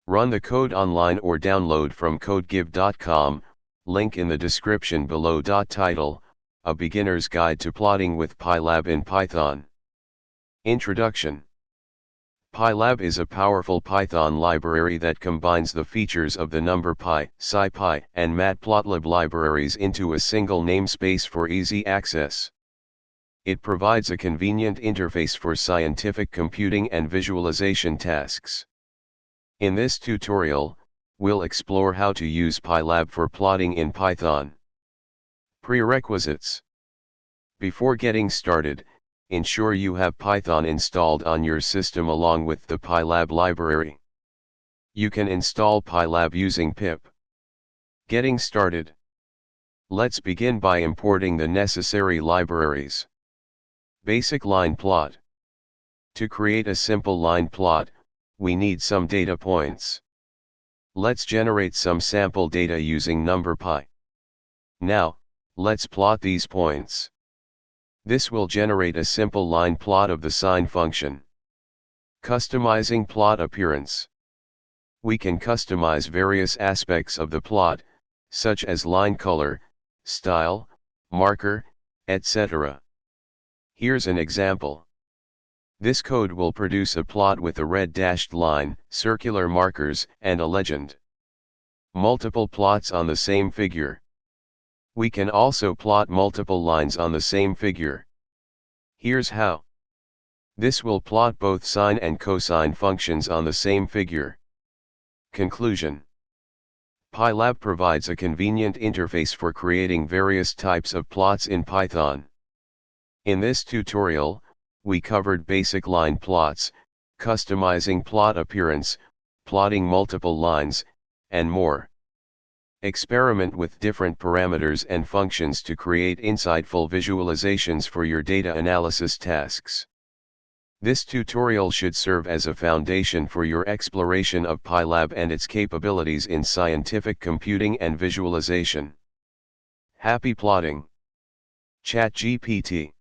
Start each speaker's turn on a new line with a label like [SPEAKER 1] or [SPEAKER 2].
[SPEAKER 1] Run the code online or download from codegib.com, link in the description below. Title, A Beginner's Guide to Plotting with Pylab in Python. Introduction. Pylab is a powerful Python library that combines the features of the numpy, scipy, and matplotlib libraries into a single namespace for easy access. It provides a convenient interface for scientific computing and visualization tasks. In this tutorial, we'll explore how to use Pylab for plotting in Python. Prerequisites. Before getting started, ensure you have Python installed on your system along with the Pylab library. You can install Pylab using pip. Getting started. Let's begin by importing the necessary libraries. Basic line plot. To create a simple line plot, we need some data points. Let's generate some sample data using numpy. Now, let's plot these points. This will generate a simple line plot of the sine function. Customizing plot appearance. We can customize various aspects of the plot, such as line color, style, marker, etc. Here's an example. This code will produce a plot with a red dashed line, circular markers, and a legend. Multiple plots on the same figure. We can also plot multiple lines on the same figure. Here's how. This will plot both sine and cosine functions on the same figure. Conclusion. Pylab provides a convenient interface for creating various types of plots in Python. In this tutorial, we covered basic line plots, customizing plot appearance, plotting multiple lines, and more. Experiment with different parameters and functions to create insightful visualizations for your data analysis tasks. This tutorial should serve as a foundation for your exploration of Pylab and its capabilities in scientific computing and visualization. Happy plotting! ChatGPT